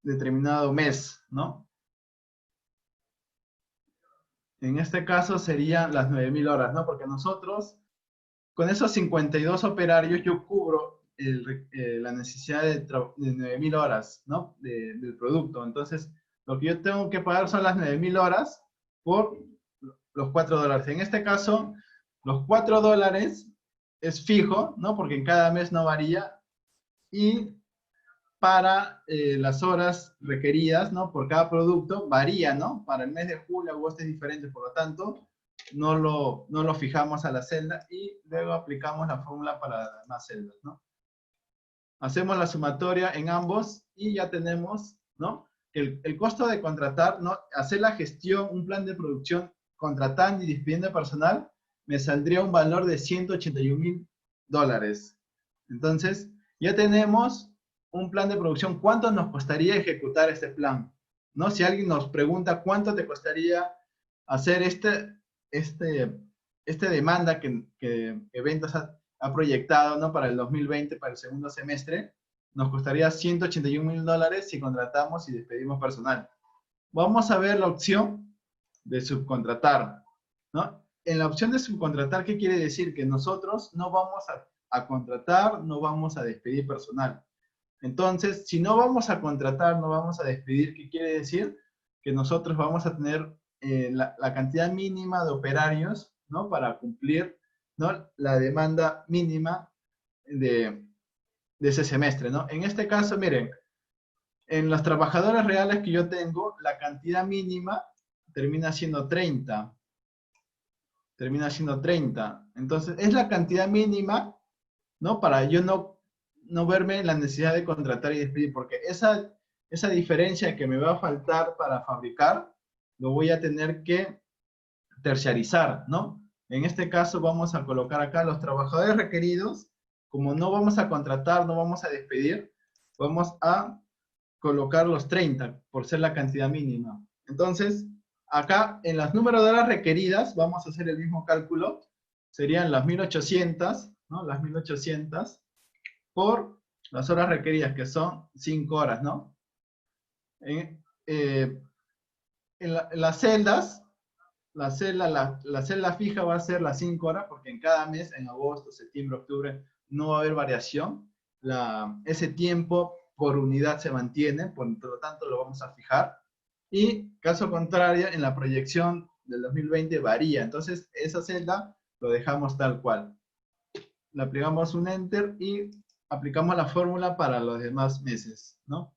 A: determinado mes, ¿no? En este caso serían las 9.000 horas, ¿no? Porque nosotros, con esos 52 operarios, yo cubro la necesidad de 9.000 horas, ¿no? Del producto. Entonces, lo que yo tengo que pagar son las 9.000 horas por los $4. En este caso, los $4 es fijo, ¿no? Porque en cada mes no varía. Y para las horas requeridas, ¿no? Por cada producto varía, ¿no? Para el mes de julio, agosto es diferente, por lo tanto, no lo fijamos a la celda y luego aplicamos la fórmula para las demás celdas, ¿no? Hacemos la sumatoria en ambos y ya tenemos, ¿no? Que el costo de contratar, ¿no? Hacer la gestión, un plan de producción, contratando y despidiendo personal, me saldría un valor de $181,000. Entonces, ya tenemos un plan de producción. ¿Cuánto nos costaría ejecutar este plan? ¿No? Si alguien nos pregunta cuánto te costaría hacer este demanda que Ventas ha proyectado, ¿no? Para el 2020, para el segundo semestre, nos costaría $181,000 si contratamos y despedimos personal. Vamos a ver la opción de subcontratar, ¿no? En la opción de subcontratar, ¿qué quiere decir? Que nosotros no vamos a contratar, no vamos a despedir personal. Entonces, si no vamos a contratar, no vamos a despedir, ¿qué quiere decir? Que nosotros vamos a tener la cantidad mínima de operarios, ¿no? Para cumplir, ¿no? La demanda mínima de ese semestre, ¿no? En este caso, miren, en los trabajadores reales que yo tengo, la cantidad mínima termina siendo 30. Termina siendo 30. Entonces, es la cantidad mínima, ¿no? Para yo no verme en la necesidad de contratar y despedir, porque esa diferencia que me va a faltar para fabricar, lo voy a tener que terciarizar, ¿no? En este caso vamos a colocar acá los trabajadores requeridos, como no vamos a contratar, no vamos a despedir, vamos a colocar los 30 por ser la cantidad mínima. Entonces, acá en los números de horas requeridas, vamos a hacer el mismo cálculo, serían las 1800, ¿no? Las 1800 por las horas requeridas, que son 5 horas, ¿no? En las celdas, la celda fija va a ser las 5 horas, porque en cada mes, en agosto, septiembre, octubre, no va a haber variación. Ese tiempo por unidad se mantiene, por lo tanto lo vamos a fijar. Y caso contrario, en la proyección del 2020 varía. Entonces, esa celda lo dejamos tal cual. Le aplicamos un Enter y aplicamos la fórmula para los demás meses, ¿no?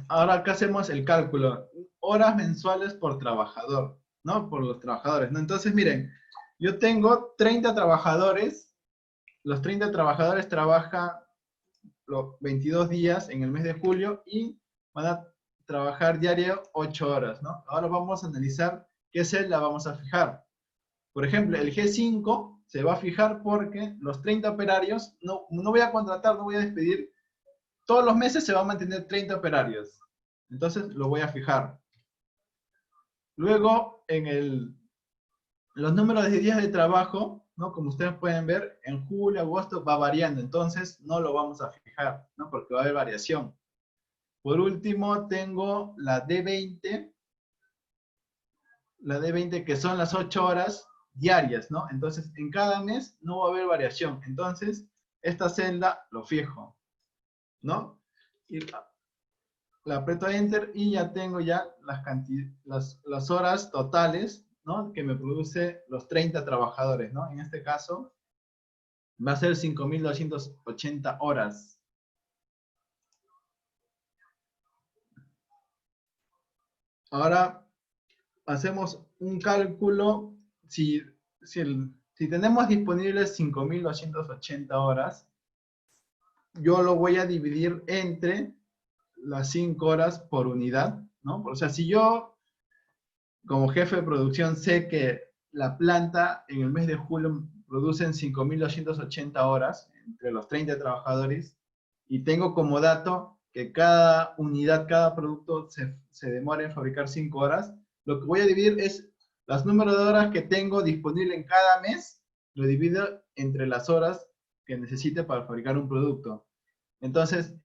A: Ahora acá hacemos el cálculo. Horas mensuales por trabajador, ¿no? Por los trabajadores, ¿no? Entonces, miren, yo tengo 30 trabajadores. Los 30 trabajadores trabajan los 22 días en el mes de julio y van a trabajar diario 8 horas, ¿no? Ahora vamos a analizar qué celda vamos a fijar. Por ejemplo, el G5 se va a fijar porque los 30 operarios, no voy a contratar, no voy a despedir, todos los meses se va a mantener 30 operarios. Entonces lo voy a fijar. Luego, los números de días de trabajo, ¿no? Como ustedes pueden ver, en julio, agosto va variando. Entonces no lo vamos a fijar, ¿no? Porque va a haber variación. Por último, tengo la D20. La D20 que son las 8 horas diarias, ¿no? Entonces, en cada mes no va a haber variación. Entonces, esta celda lo fijo, ¿no? Y la aprieto Enter y ya tengo ya las horas totales, ¿no? Que me produce los 30 trabajadores, ¿no? En este caso, va a ser 5.280 horas. Ahora, hacemos un cálculo. Si tenemos disponibles 5.280 horas, yo lo voy a dividir entre las 5 horas por unidad, ¿no? O sea, si yo, como jefe de producción, sé que la planta en el mes de julio producen 5.280 horas entre los 30 trabajadores, y tengo como dato que cada unidad, cada producto se demora en fabricar 5 horas, lo que voy a dividir es los números de horas que tengo disponible en cada mes, lo divido entre las horas que necesite para fabricar un producto. Entonces,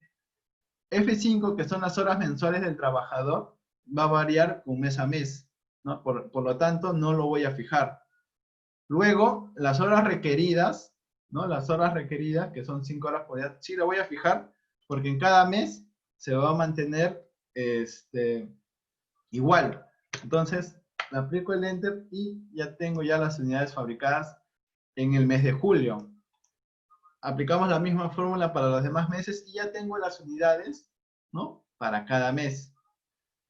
A: F5, que son las horas mensuales del trabajador, va a variar con mes a mes, ¿no? Por lo tanto, no lo voy a fijar. Luego, las horas requeridas, ¿no? Las horas requeridas, que son 5 horas por día, sí lo voy a fijar, porque en cada mes se va a mantener igual. Entonces, Le aplico el Enter y ya tengo ya las unidades fabricadas en el mes de julio. Aplicamos la misma fórmula para los demás meses y ya tengo las unidades, ¿no? Para cada mes.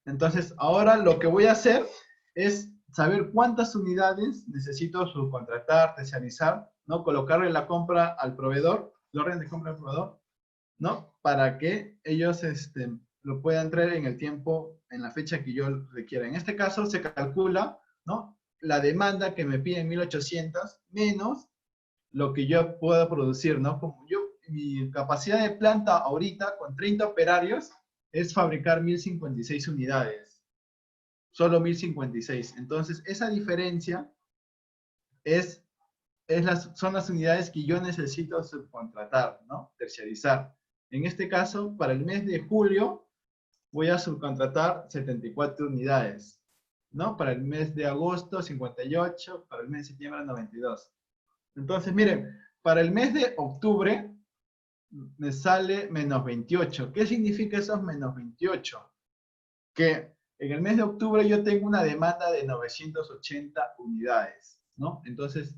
A: Entonces, ahora lo que voy a hacer es saber cuántas unidades necesito subcontratar, terciarizar, ¿no? Colocarle la compra al proveedor, la orden de compra al proveedor, ¿no? Para que ellos lo puedan traer en el tiempo, en la fecha que yo requiera. En este caso se calcula, ¿no? La demanda que me piden 1800 menos lo que yo pueda producir, ¿no? Como yo, mi capacidad de planta ahorita con 30 operarios es fabricar 1056 unidades. Solo 1056. Entonces, esa diferencia son las unidades que yo necesito subcontratar, ¿no? Terciarizar. En este caso, para el mes de julio, voy a subcontratar 74 unidades, ¿no? Para el mes de agosto, 58, para el mes de septiembre, 92. Entonces, miren, para el mes de octubre me sale menos 28. ¿Qué significa esos menos 28? Que en el mes de octubre yo tengo una demanda de 980 unidades, ¿no? Entonces,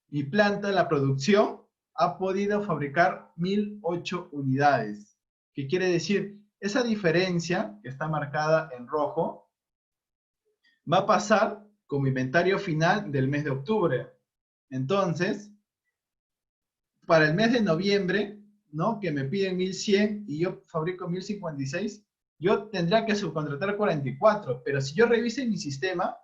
A: mi planta, la producción, ha podido fabricar 1008 unidades. ¿Qué quiere decir? Esa diferencia, que está marcada en rojo, va a pasar como inventario final del mes de octubre. Entonces, para el mes de noviembre, ¿no? Que me piden 1100 y yo fabrico 1056, yo tendría que subcontratar 44, pero si yo reviso mi sistema,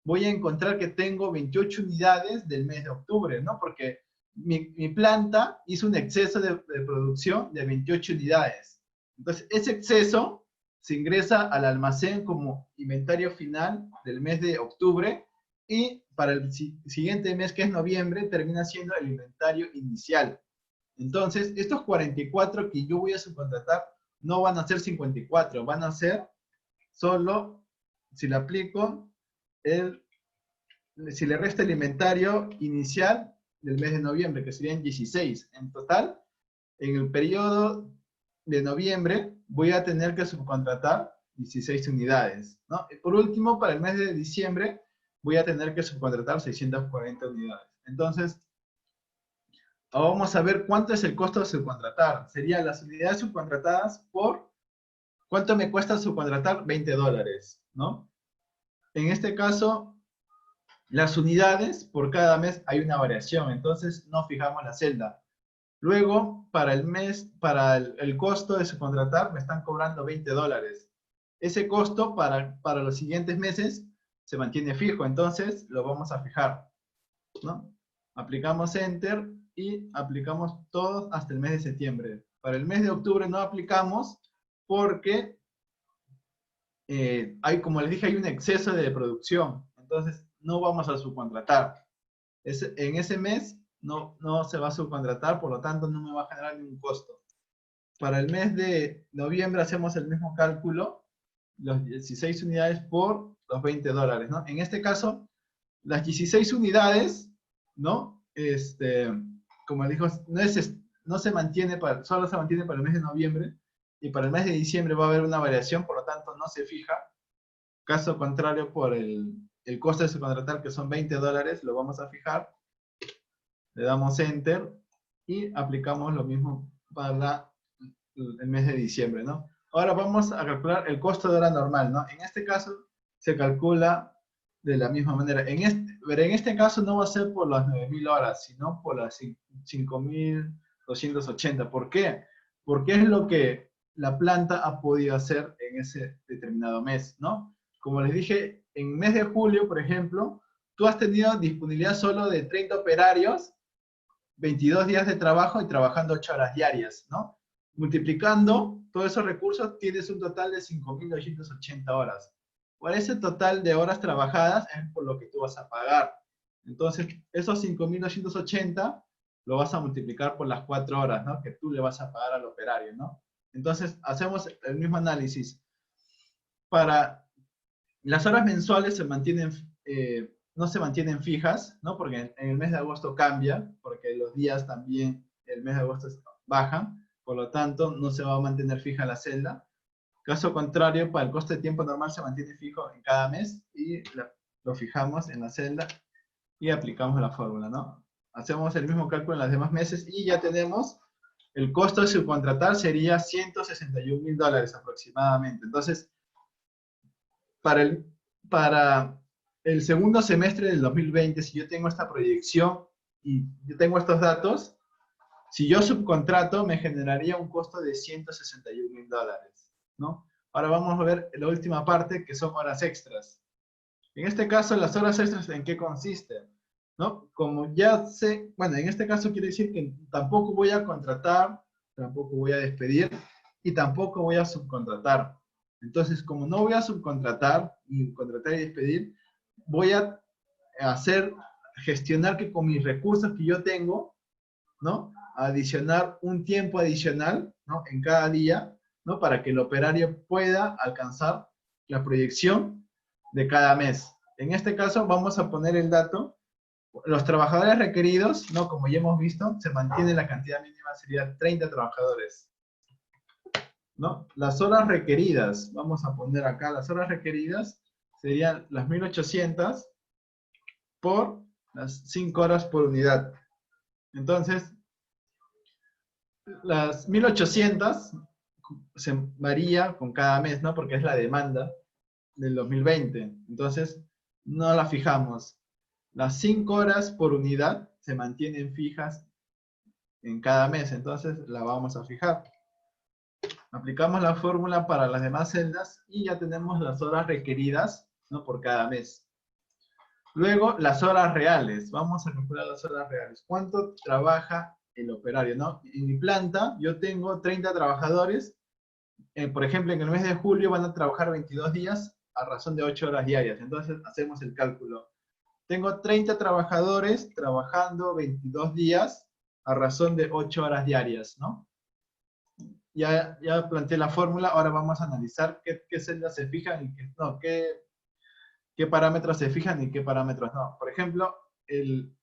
A: voy a encontrar que tengo 28 unidades del mes de octubre, ¿no? Porque mi planta hizo un exceso de producción de 28 unidades. Entonces, ese exceso se ingresa al almacén como inventario final del mes de octubre y para el siguiente mes, que es noviembre, termina siendo el inventario inicial. Entonces, estos 44 que yo voy a subcontratar no van a ser 54, van a ser solo, si le aplico, si le resta el inventario inicial del mes de noviembre, que serían 16. En total, en el periodo de noviembre voy a tener que subcontratar 16 unidades, ¿no? Y por último, para el mes de diciembre voy a tener que subcontratar 640 unidades. Entonces, ahora vamos a ver cuánto es el costo de subcontratar. Serían las unidades subcontratadas por, ¿cuánto me cuesta subcontratar? $20, ¿no? En este caso, las unidades por cada mes hay una variación, entonces no fijamos la celda. Luego, para el mes, para el costo de subcontratar, me están cobrando $20. Ese costo para los siguientes meses se mantiene fijo, entonces lo vamos a fijar, ¿no? Aplicamos Enter y aplicamos todos hasta el mes de septiembre. Para el mes de octubre no aplicamos porque como les dije, hay un exceso de producción, entonces no vamos a subcontratar. En ese mes no se va a subcontratar, por lo tanto no me va a generar ningún costo. Para el mes de noviembre hacemos el mismo cálculo, los 16 unidades por los $20, ¿no? En este caso, las 16 unidades, ¿no? Como dijo, no se mantiene solo se mantiene para el mes de noviembre, y para el mes de diciembre va a haber una variación, por lo tanto no se fija. Caso contrario, por el costo de subcontratar, que son $20, lo vamos a fijar. Le damos Enter y aplicamos lo mismo para el mes de diciembre, ¿no? Ahora vamos a calcular el costo de hora normal, ¿no? En este caso se calcula de la misma manera. Pero en este caso no va a ser por las 9000 horas, sino por las 5280. ¿Por qué? Porque es lo que la planta ha podido hacer en ese determinado mes, ¿no? Como les dije, en mes de julio, por ejemplo, tú has tenido disponibilidad solo de 30 operarios, 22 días de trabajo y trabajando 8 horas diarias, ¿no? Multiplicando todos esos recursos, tienes un total de 5980 horas. Por ese total de horas trabajadas es por lo que tú vas a pagar. Entonces, esos 5980 lo vas a multiplicar por las 4 horas, ¿no? Que tú le vas a pagar al operario, ¿no? Entonces, hacemos el mismo análisis. Para las horas mensuales no se mantienen fijas, ¿no? Porque en el mes de agosto cambia, porque los días también, el mes de agosto bajan, por lo tanto, no se va a mantener fija la celda. Caso contrario, para el costo de tiempo normal se mantiene fijo en cada mes y lo fijamos en la celda y aplicamos la fórmula, ¿no? Hacemos el mismo cálculo en los demás meses y ya tenemos el costo de subcontratar sería $161,000 aproximadamente. Entonces, para para el segundo semestre del 2020, si yo tengo esta proyección y yo tengo estos datos, si yo subcontrato, me generaría un costo de $161,000, ¿no? Ahora vamos a ver la última parte, que son horas extras. En este caso, las horas extras, ¿en qué consisten? ¿No? Como ya sé, bueno, en este caso quiere decir que tampoco voy a contratar, tampoco voy a despedir y tampoco voy a subcontratar. Entonces, como no voy a subcontratar, ni contratar y despedir, voy a hacer, gestionar que con mis recursos que yo tengo, ¿no? Adicionar un tiempo adicional, ¿no? En cada día, ¿no? Para que el operario pueda alcanzar la proyección de cada mes. En este caso vamos a poner el dato. Los trabajadores requeridos, ¿no? Como ya hemos visto, se mantiene la cantidad mínima, sería 30 trabajadores, ¿no? Las horas requeridas, vamos a poner acá, las horas requeridas serían las 1800 por las 5 horas por unidad. Entonces, las 1800 se varía con cada mes, ¿no? Porque es la demanda del 2020. Entonces, no la fijamos. Las 5 horas por unidad se mantienen fijas en cada mes, entonces la vamos a fijar. Aplicamos la fórmula para las demás celdas y ya tenemos las horas requeridas, ¿no? Por cada mes. Luego, las horas reales. Vamos a calcular las horas reales. ¿Cuánto trabaja el operario, no? En mi planta yo tengo 30 trabajadores. Por ejemplo, en el mes de julio van a trabajar 22 días a razón de 8 horas diarias. Entonces, hacemos el cálculo. Tengo 30 trabajadores trabajando 22 días a razón de 8 horas diarias, ¿no? Ya planteé la fórmula, ahora vamos a analizar qué celdas se fijan y qué parámetros se fijan y qué parámetros no. Por ejemplo, el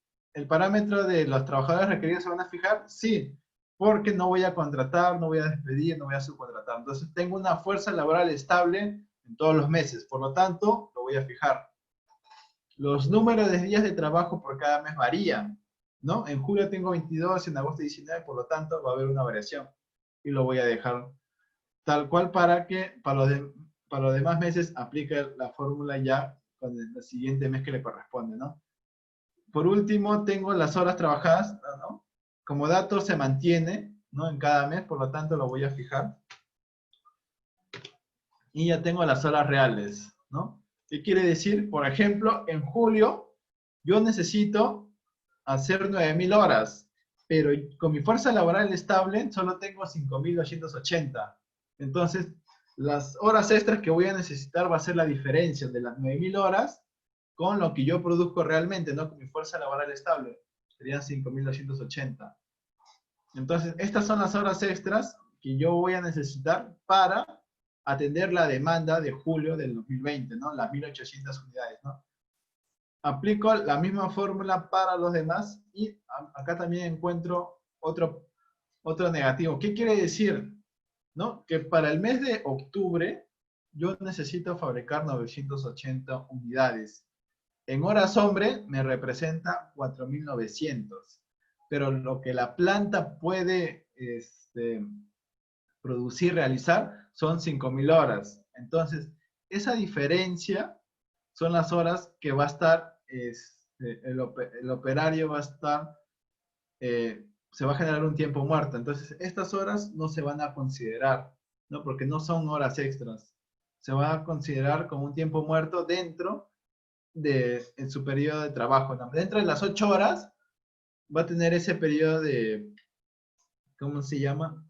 A: parámetro de los trabajadores requeridos se van a fijar, sí, porque no voy a contratar, no voy a despedir, no voy a subcontratar. Entonces tengo una fuerza laboral estable en todos los meses, por lo tanto, lo voy a fijar. Los números de días de trabajo por cada mes varían, ¿no? En julio tengo 22, en agosto 19, por lo tanto va a haber una variación. Y lo voy a dejar tal cual para que para los demás meses aplique la fórmula ya con el siguiente mes que le corresponde, ¿no? Por último, tengo las horas trabajadas, ¿no? Como dato se mantiene, ¿no? En cada mes, por lo tanto lo voy a fijar. Y ya tengo las horas reales, ¿no? ¿Qué quiere decir? Por ejemplo, en julio yo necesito hacer 9,000 horas, pero con mi fuerza laboral estable solo tengo 5,280. Entonces, las horas extras que voy a necesitar va a ser la diferencia de las 9,000 horas con lo que yo produzco realmente, ¿no? Con mi fuerza laboral estable. Serían 5,280. Entonces, estas son las horas extras que yo voy a necesitar para atender la demanda de julio del 2020, ¿no? Las 1,800 unidades, ¿no? Aplico la misma fórmula para los demás y acá también encuentro otro negativo. ¿Qué quiere decir? ¿No? Que para el mes de octubre yo necesito fabricar 980 unidades. En horas hombre me representa 4,900. Pero lo que la planta puede producir, realizar, son 5,000 horas. Entonces, esa diferencia son las horas que va a estar, el operario va a estar, se va a generar un tiempo muerto. Entonces, estas horas no se van a considerar, ¿no? Porque no son horas extras. Se va a considerar como un tiempo muerto dentro en su periodo de trabajo, ¿no? Dentro de las 8 horas va a tener ese periodo de, ¿cómo se llama?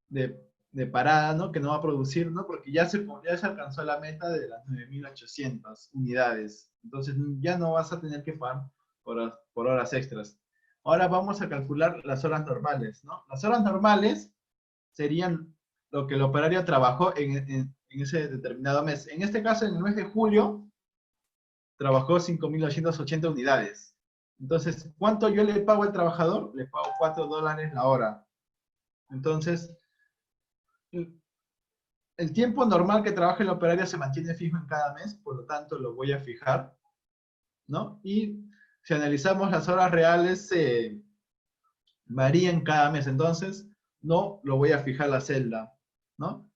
A: De parada, ¿no? Que no va a producir, ¿no? Porque ya se alcanzó la meta de las 9,800 unidades. Entonces ya no vas a tener que pagar por horas extras. Ahora vamos a calcular las horas normales, ¿no? Las horas normales serían lo que el operario trabajó en ese determinado mes. En este caso, en el mes de julio, trabajó 5,280 unidades. Entonces, ¿cuánto yo le pago al trabajador? Le pago $4 la hora. Entonces, el tiempo normal que trabaja el operario se mantiene fijo en cada mes, por lo tanto lo voy a fijar, ¿no? Y si analizamos las horas reales, varían cada mes, entonces no lo voy a fijar la celda, ¿no?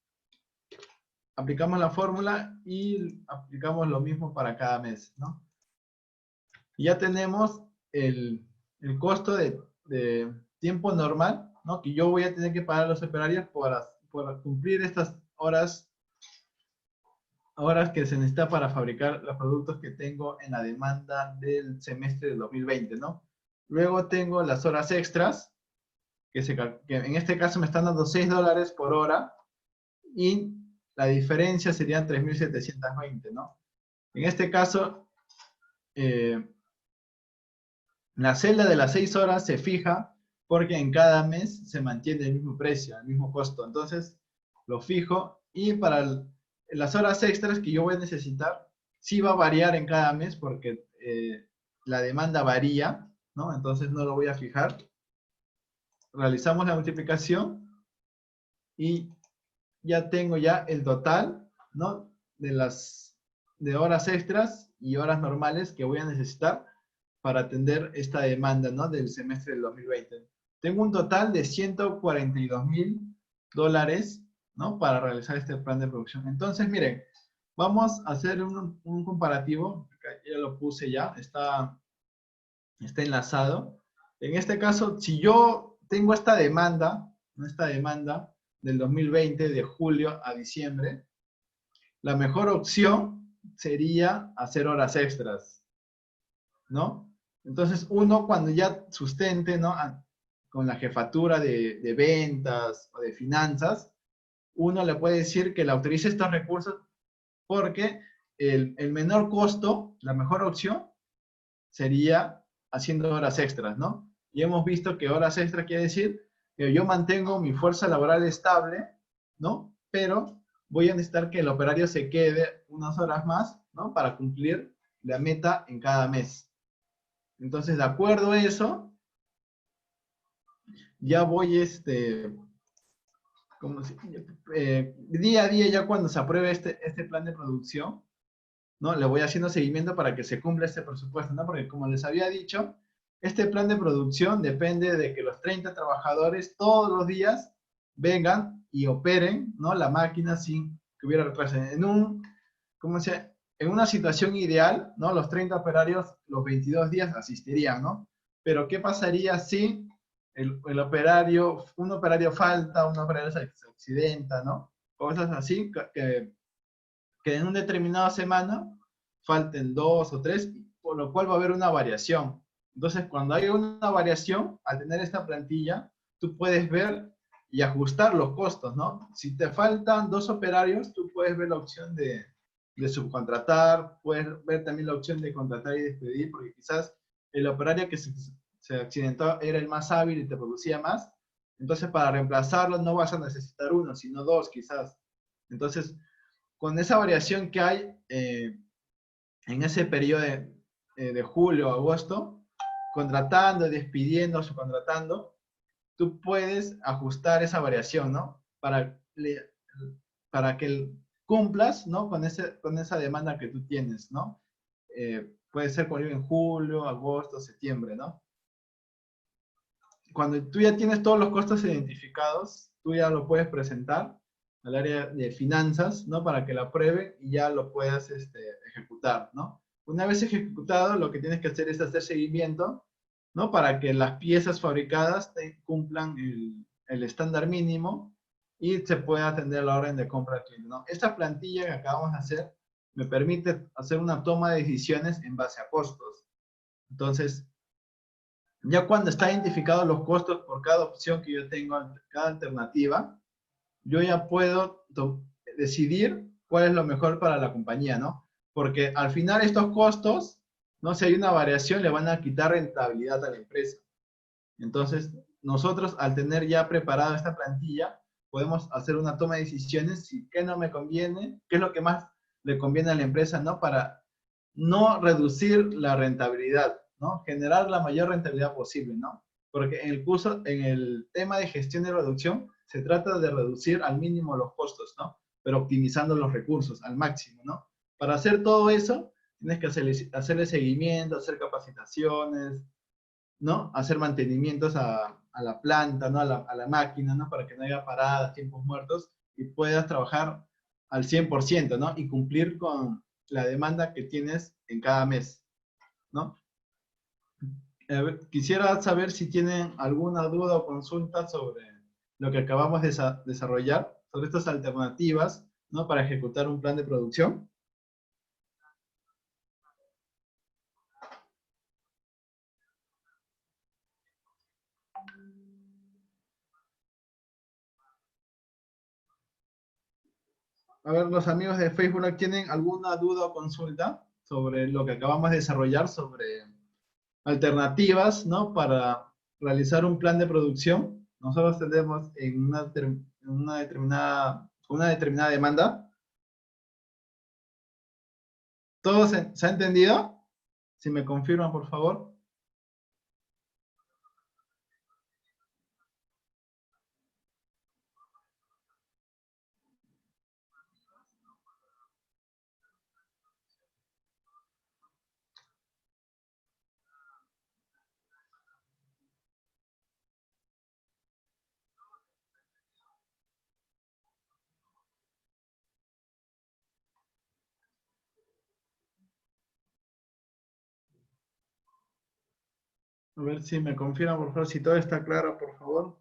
A: Aplicamos la fórmula y aplicamos lo mismo para cada mes, ¿no? Y ya tenemos el costo de tiempo normal, ¿no? Que yo voy a tener que pagar a los operarios por cumplir estas horas que se necesita para fabricar los productos que tengo en la demanda del semestre del 2020, ¿no? Luego tengo las horas extras, que en este caso me están dando $6 por hora, y la diferencia serían 3.720, ¿no? En este caso, la celda de las 6 horas se fija porque en cada mes se mantiene el mismo precio, el mismo costo. Entonces, lo fijo, y para las horas extras que yo voy a necesitar, sí va a variar en cada mes porque la demanda varía, ¿no? Entonces no lo voy a fijar. Realizamos la multiplicación y ya tengo ya el total, ¿no? De horas extras y horas normales que voy a necesitar para atender esta demanda, ¿no? Del semestre del 2020. Tengo un total de $142,000, ¿no? Para realizar este plan de producción. Entonces, miren, vamos a hacer un comparativo. Ya lo puse ya, está enlazado. En este caso, si yo tengo esta demanda, ¿no? Esta demanda del 2020, de julio a diciembre, la mejor opción sería hacer horas extras, ¿no? Entonces, uno cuando ya sustente, ¿no? Con la jefatura de ventas o de finanzas, uno le puede decir que le autorice estos recursos porque el menor costo, la mejor opción, sería haciendo horas extras, ¿no? Y hemos visto que horas extras quiere decir que yo mantengo mi fuerza laboral estable, ¿no? Pero voy a necesitar que el operario se quede unas horas más, ¿no? Para cumplir la meta en cada mes. Entonces, de acuerdo a eso, ya voy, día a día, ya cuando se apruebe este plan de producción, ¿no? Le voy haciendo seguimiento para que se cumpla este presupuesto, ¿no? Porque como les había dicho, este plan de producción depende de que los 30 trabajadores todos los días vengan y operen, ¿no? La máquina sin que hubiera retraso. ¿Cómo se En una situación ideal, ¿no? Los 30 operarios los 22 días asistirían, ¿no? Pero ¿qué pasaría si un operario falta, un operario se accidenta, ¿no? Cosas así que en una determinada semana falten 2 o 3, por lo cual va a haber una variación. Entonces, cuando hay una variación, al tener esta plantilla, tú puedes ver y ajustar los costos, ¿no? Si te faltan 2 operarios, tú puedes ver la opción de subcontratar, puedes ver también la opción de contratar y despedir, porque quizás el operario que se accidentó era el más hábil y te producía más. Entonces, para reemplazarlo no vas a necesitar uno, sino 2 quizás. Entonces, con esa variación que hay en ese periodo de julio a agosto, contratando, despidiendo, subcontratando, tú puedes ajustar esa variación, ¿no? Para que cumplas, ¿no? Con esa demanda que tú tienes, ¿no? Puede ser por en julio, agosto, septiembre, ¿no? Cuando tú ya tienes todos los costos identificados, tú ya lo puedes presentar al área de finanzas, ¿no? Para que la apruebe y ya lo puedas ejecutar, ¿no? Una vez ejecutado, lo que tienes que hacer es hacer seguimiento, ¿no? Para que las piezas fabricadas cumplan el estándar mínimo y se pueda atender la orden de compra al cliente, ¿no? Esta plantilla que acabamos de hacer me permite hacer una toma de decisiones en base a costos. Entonces, ya cuando está identificados los costos por cada opción que yo tengo, cada alternativa, yo ya puedo decidir cuál es lo mejor para la compañía, ¿no? Porque al final estos costos, ¿no? Si hay una variación, le van a quitar rentabilidad a la empresa. Entonces, nosotros al tener ya preparada esta plantilla, podemos hacer una toma de decisiones si qué no me conviene, qué es lo que más le conviene a la empresa, ¿no? Para no reducir la rentabilidad, ¿no? Generar la mayor rentabilidad posible, ¿no? Porque en el tema de gestión y reducción, se trata de reducir al mínimo los costos, ¿no? pero optimizando los recursos al máximo, ¿no? Para hacer todo eso, tienes que hacerle seguimiento, hacer capacitaciones, ¿no? Hacer mantenimientos a la planta, ¿no? A la máquina, ¿no? Para que no haya paradas, tiempos muertos y puedas trabajar al 100%, ¿no? Y cumplir con la demanda que tienes en cada mes, ¿no? A ver, quisiera saber si tienen alguna duda o consulta sobre lo que acabamos de desarrollar, sobre estas alternativas, ¿no? Para ejecutar un plan de producción. A ver, los amigos de Facebook, ¿tienen alguna duda o consulta sobre lo que acabamos de desarrollar, sobre alternativas, ¿no? Para realizar un plan de producción? Nosotros tenemos en una determinada demanda. ¿Todo se ha entendido? Si me confirman, por favor. A ver si me confirman, por favor, si todo está claro, por favor.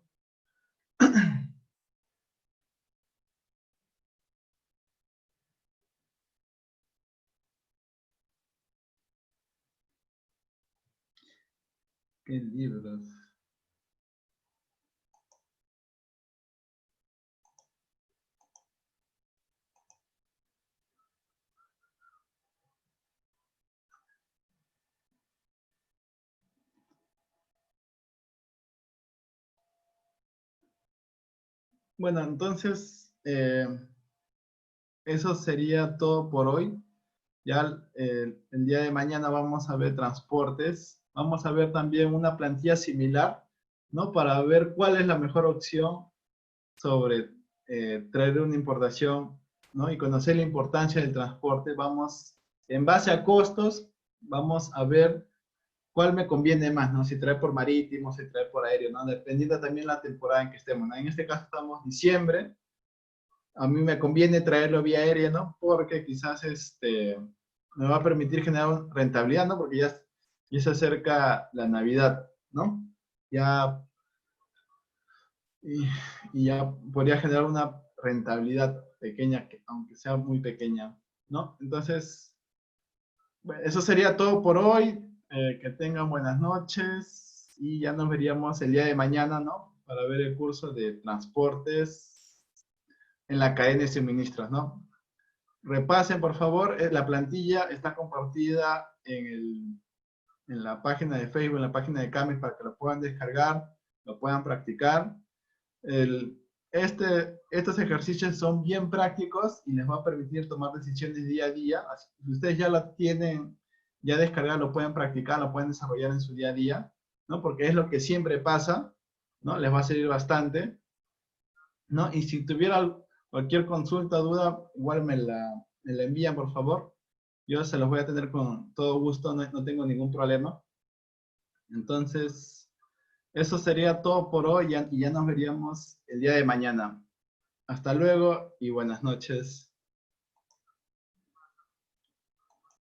A: ¿Qué libros? Bueno, entonces, eso sería todo por hoy. Ya el día de mañana vamos a ver transportes. Vamos a ver también una plantilla similar, ¿no? Para ver cuál es la mejor opción sobre traer una importación, ¿no? Y conocer la importancia del transporte. Vamos, en base a costos, vamos a ver cuál me conviene más, ¿no? Si traer por marítimo, si traer por aéreo, ¿no? Dependiendo también la temporada en que estemos, ¿no? En este caso estamos en diciembre. A mí me conviene traerlo vía aérea, ¿no? Porque quizás me va a permitir generar rentabilidad, ¿no? Porque ya se acerca la Navidad, ¿no? Ya, y, y ya podría generar una rentabilidad pequeña, aunque sea muy pequeña, ¿no? Entonces, bueno, eso sería todo por hoy. Que tengan buenas noches y ya nos veríamos el día de mañana, ¿no? Para ver el curso de transportes en la cadena de suministros, ¿no? Repasen, por favor, la plantilla está compartida en la página de Facebook, en la página de Camis, para que lo puedan descargar, lo puedan practicar. El, estos ejercicios son bien prácticos y les va a permitir tomar decisiones día a día. Así, si ustedes ya lo tienen, ya descargado, lo pueden practicar, lo pueden desarrollar en su día a día, ¿no? Porque es lo que siempre pasa, ¿no? Les va a servir bastante, ¿no? Y si tuviera cualquier consulta, duda, igual me la envían, por favor. Yo se los voy a tener con todo gusto, no tengo ningún problema. Entonces, eso sería todo por hoy y ya nos veríamos el día de mañana. Hasta luego y buenas noches.